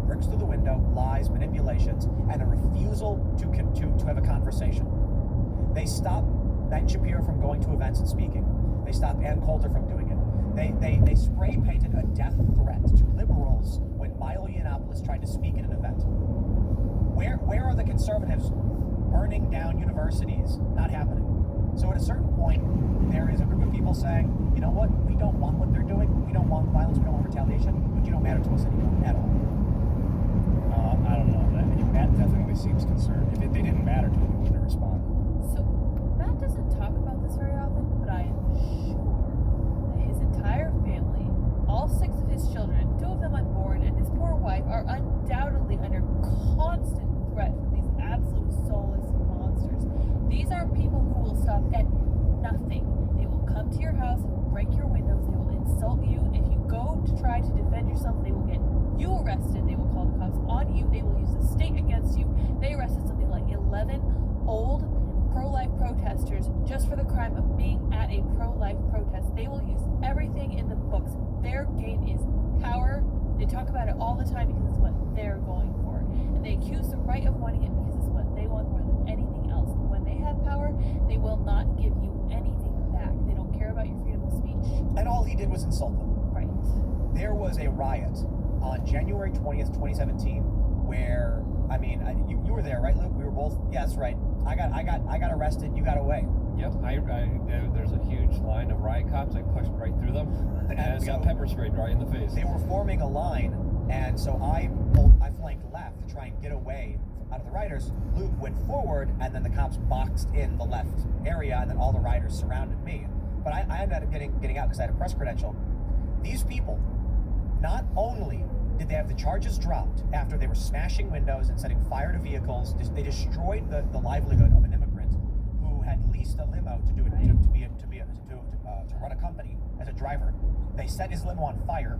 bricks through the window, lies, manipulations, and a refusal to have a conversation. They stop Ben Shapiro from going to events and speaking. They stop Ann Coulter from doing it. They spray painted a death threat to liberals when Milo Yiannopoulos tried to speak at an event. Where are the conservatives burning down universities? Not happening. So at a certain point, there is a group of people saying, you know what, we don't want what they're doing, we don't want violence, we don't want retaliation, but you don't matter to us anymore at all. I don't know. Matt definitely seems concerned. If they didn't matter to him, he wouldn't have responded. So, Matt doesn't talk about this very often, but I am sure that his entire family, all 6 of his children, 2 of them unborn, and his poor wife are undoubtedly under constant threat from these absolute soulless monsters. These are people who will stop at nothing. They will come to your house and break your windows. They will insult you. If you go to try to defend yourself, they will get you arrested. They will call the cops on you. They will use the state against you. They arrested something like 11 old pro-life protesters just for the crime of being at a pro-life protest. They will use everything in the books. Their game is power. They talk about it all the time because it's what they're going for. And they accuse the right of wanting it because it's what they want more than anything else. When they have power, they will not give you anything back. They don't care about your freedom of speech. And all he did was insult them. Right. There was a riot on January 20th, 2017, where, I mean, you were there, right, Luke? We were both. Yeah, that's right. I got arrested. You got away. Yep. There's a huge line of riot cops. I pushed right through them, and got pepper sprayed right in the face. They were forming a line, and so I flanked left to try and get away out of the rioters. Luke went forward, and then the cops boxed in the left area, and then all the rioters surrounded me. But I ended up getting out because I had a press credential. These people, not only did they have the charges dropped after they were smashing windows and setting fire to vehicles, they destroyed the livelihood of an immigrant who had leased a limo to run a company as a driver. They set his limo on fire.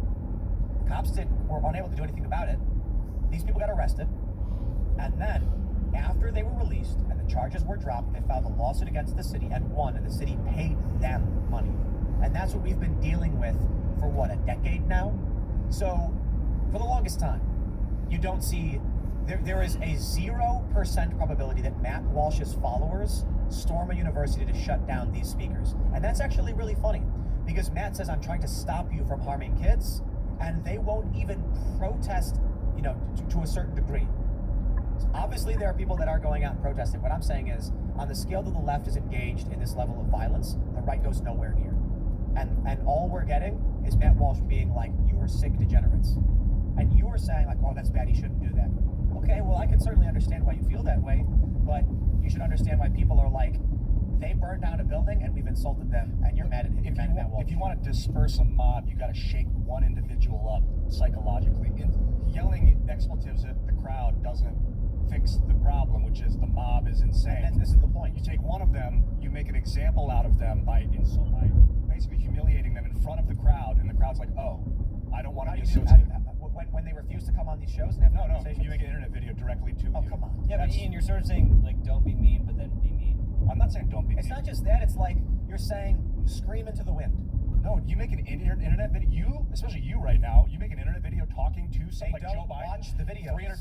Cops were unable to do anything about it. These people got arrested, and then after they were released and the charges were dropped, they filed a lawsuit against the city and won, and the city paid them money. And that's what we've been dealing with for what, a decade now? So for the longest time, you don't see, there is a 0% probability that Matt Walsh's followers storm a university to shut down these speakers. And that's actually really funny, because Matt says, I'm trying to stop you from harming kids, and they won't even protest, to a certain degree. So obviously there are people that are going out and protesting. What I'm saying is, on the scale that the left is engaged in this level of violence, the right goes nowhere near. And all we're getting is Matt Walsh being like, you are sick degenerates. And you are saying like, oh, that's bad, he shouldn't do that. Okay, well, I can certainly understand why you feel that way, but you should understand why people are like, they burned down a building and we've insulted them, and you're mad at him. If you want to disperse a mob, you got to shake one individual up psychologically. Yelling expletives at the crowd doesn't fix the problem, which is the mob is insane. And this is the point. You take one of them, you make an example out of them by basically humiliating them in front of the crowd, and the crowd's like, oh, I don't want to be associated. When they refuse to come on these shows and have conversations? You make an internet video directly to Oh, you. come on. Yeah, but Ian, you're sort of saying, like, don't be mean, but then be mean. I'm not saying don't be It's mean. not just that, it's like you're saying scream into the wind. No, you make an internet video, especially you right now, you make an internet video talking to They like don't Joe Biden. watch the videos.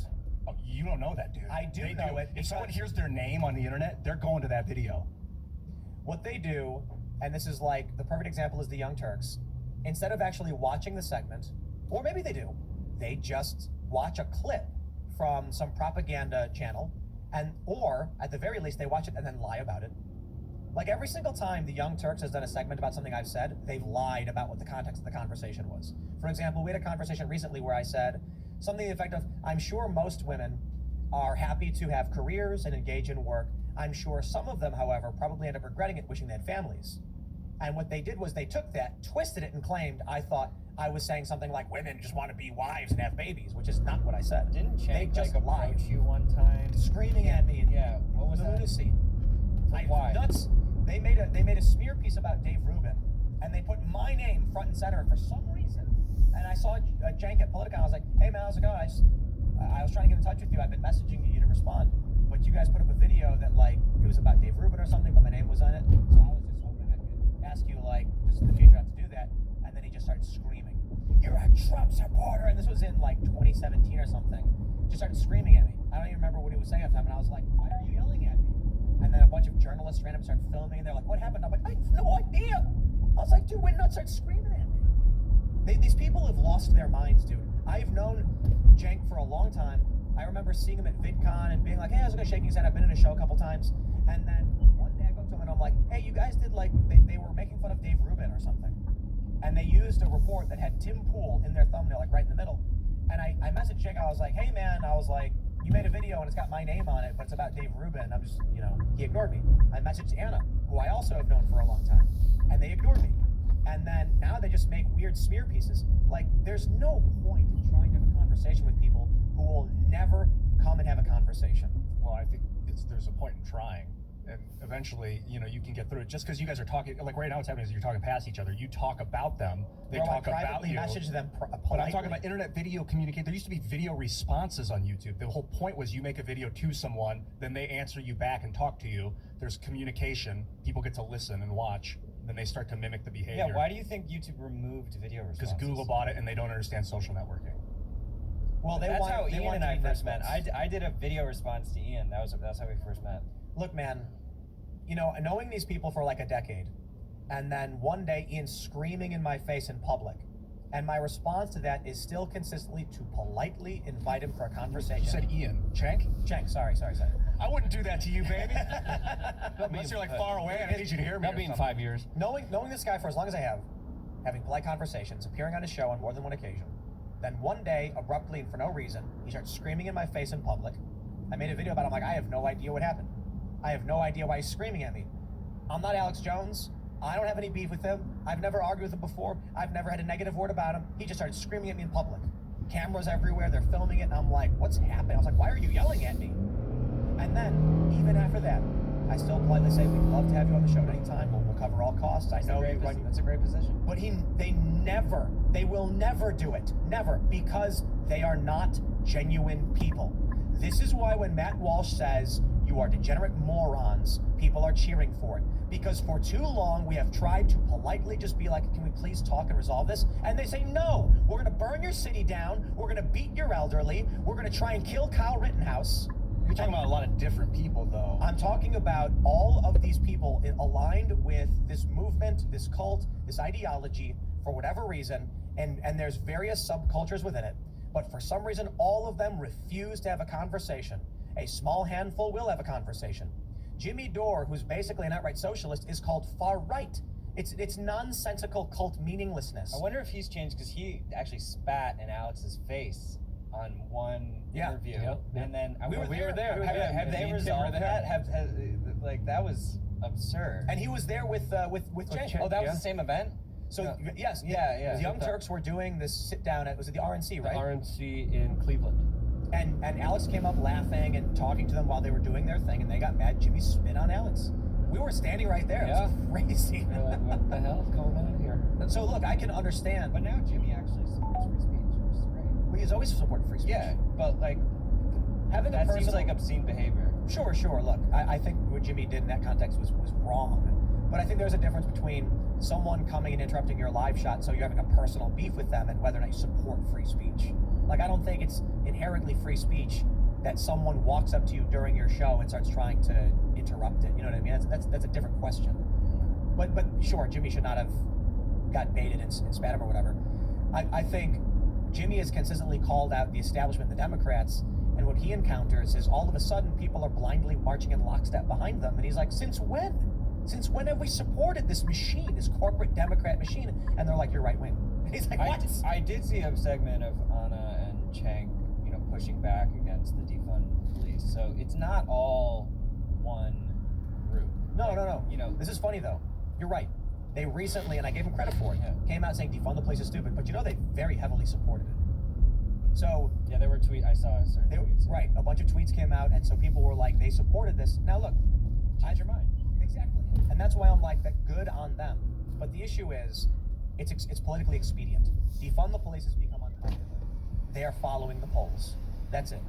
Oh, you don't know that, dude. I do They know it If because- someone hears their name on the internet, they're going to that video. What they do, and this is like, the perfect example is the Young Turks, instead of actually watching the segment, or maybe they do, they just watch a clip from some propaganda channel, or at the very least, they watch it and then lie about it. Like every single time the Young Turks has done a segment about something I've said, they've lied about what the context of the conversation was. For example, we had a conversation recently where I said something to the effect of, I'm sure most women are happy to have careers and engage in work. I'm sure some of them, however, probably end up regretting it, wishing they had families. And what they did was they took that, twisted it, and claimed I thought I was saying something like women just want to be wives and have babies, which is not what I said. Didn't They Shank just like lied, approach you one time? screaming at me and Yeah, what was that? lunacy. Why? Nuts. They made a smear piece about Dave Rubin, and they put my name front and center for some reason. And I saw Jank at Politica, and I was like, hey man, how's it going? I was trying to get in touch with you. I've been messaging you, you didn't respond. But you guys put up a video that like it was about Dave Rubin or something, but my name was on it. So I was just hoping I could ask you like just in the future not to do that. And then he just started screaming, "You're a Trump supporter!" And this was in like 2017 or something. just started screaming at me. I don't even remember what he was saying at the time, and I was like, why are you yelling at me? And then a bunch of journalists ran up and started filming, and they're like, what happened? I'm like, I have no idea. I was like, dude, went nuts, started screaming at me. These people have lost their minds, dude. I've known Cenk for a long time. I remember seeing him at VidCon and being like, hey, I was gonna shake his hand. I've been in a show a couple times. And then one day I go up to him and I'm like, hey, you guys did like, they were making fun of Dave Rubin or something. And they used a report that had Tim Pool in their thumbnail, like right in the middle. And I messaged Cenk, I was like, hey man, I was like, you made a video and it's got my name on it, but it's about Dave Rubin. I'm just, he ignored me. I messaged Anna, who I also have known for a long time, and they ignored me. And then now they just make weird smear pieces. Like, there's no point in trying to have a conversation with people who will never come and have a conversation. Well, I think there's a point in trying. And eventually, you can get through it. Just because you guys are talking, like right now what's happening is you're talking past each other. You talk about them. They talk about you. Message them politely. But I'm talking about internet video communicate. There used to be video responses on YouTube. The whole point was you make a video to someone, then they answer you back and talk to you. There's communication. People get to listen and watch. Then they start to mimic the behavior. Yeah, why do you think YouTube removed video responses? Because Google bought it and they don't understand social networking. Well, that's how Ian and I first met. I did a video response to Ian. That's how we first met. Look, man, knowing these people for like a decade, and then one day Ian screaming in my face in public, and my response to that is still consistently to politely invite him for a conversation. You said Ian. Cenk? Cenk, sorry. I wouldn't do that to you, baby. Unless you're like far away and I need you to hear me. That'll be in 5 years. Knowing this guy for as long as I have, having polite conversations, appearing on his show on more than one occasion, then one day, abruptly and for no reason, he starts screaming in my face in public. I made a video about it. I'm like, I have no idea what happened. I have no idea why he's screaming at me. I'm not Alex Jones. I don't have any beef with him. I've never argued with him before. I've never had a negative word about him. He just started screaming at me in public. Cameras everywhere, they're filming it, and I'm like, what's happening? I was like, why are you yelling at me? And then, even after that, I still politely say, we'd love to have you on the show at any time. We'll cover all costs. That's a great position. But they will never do it. Never. Because they are not genuine people. This is why when Matt Walsh says, you are degenerate morons, people are cheering for it. Because for too long, we have tried to politely just be like, can we please talk and resolve this? And they say, no, we're going to burn your city down. We're going to beat your elderly. We're going to try and kill Kyle Rittenhouse. You're talking about a lot of different people, though. I'm talking about all of these people aligned with this movement, this cult, this ideology, for whatever reason, and there's various subcultures within it. But for some reason, all of them refuse to have a conversation. A small handful will have a conversation. Jimmy Dore, who's basically an outright socialist, is called far right. It's nonsensical cult meaninglessness. I wonder if he's changed because he actually spat in Alex's face on one interview, and then we were there. Have they resolved that? That was absurd. And he was there with Cenk. Oh, that was the same event. So yes, yeah. The Young Turks were doing this sit down at, was it the RNC, right? The RNC in Cleveland. And Alex came up laughing and talking to them while they were doing their thing, and they got mad. Jimmy spit on Alex. We were standing right there. Yeah. It was crazy. You're like, what the hell is going on here? So look, I can understand. But now Jimmy actually supports free speech, which is great. Well, he's always supported free speech. Yeah, but like having that a personal, seems like obscene behavior. Sure. Look, I think what Jimmy did in that context was wrong. But I think there's a difference between someone coming and interrupting your live shot so you're having a personal beef with them and whether or not you support free speech. Like, I don't think it's inherently free speech that someone walks up to you during your show and starts trying to interrupt it. You know what I mean? That's a different question. But sure, Jimmy should not have got baited and spat him or whatever. I think Jimmy has consistently called out the establishment, the Democrats, and what he encounters is all of a sudden people are blindly marching in lockstep behind them. And he's like, since when? Since when have we supported this machine, this corporate Democrat machine? And they're like, you're right wing. And he's like, what? I did see a segment of Anna and Cenk, pushing back against the defund the police. So it's not all one group. No. This is funny though. You're right. They recently, and I gave them credit for it, came out saying defund the police is stupid, but they very heavily supported it. So yeah, there were tweets. I saw certain tweets. Right, a bunch of tweets came out, and so people were like, they supported this. Now look, change your mind. Exactly, and that's why I'm like, that good on them. But the issue is, it's politically expedient. Defund the police has become unpopular. They are following the polls. That's it.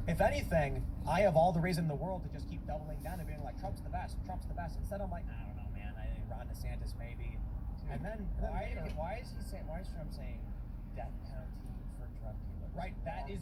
If anything, I have all the reason in the world to just keep doubling down and being like, Trump's the best. Instead, I'm like, I don't know, man. I think Ron DeSantis maybe. Dude, and then why is Trump saying death penalty for drug dealers? Right. That is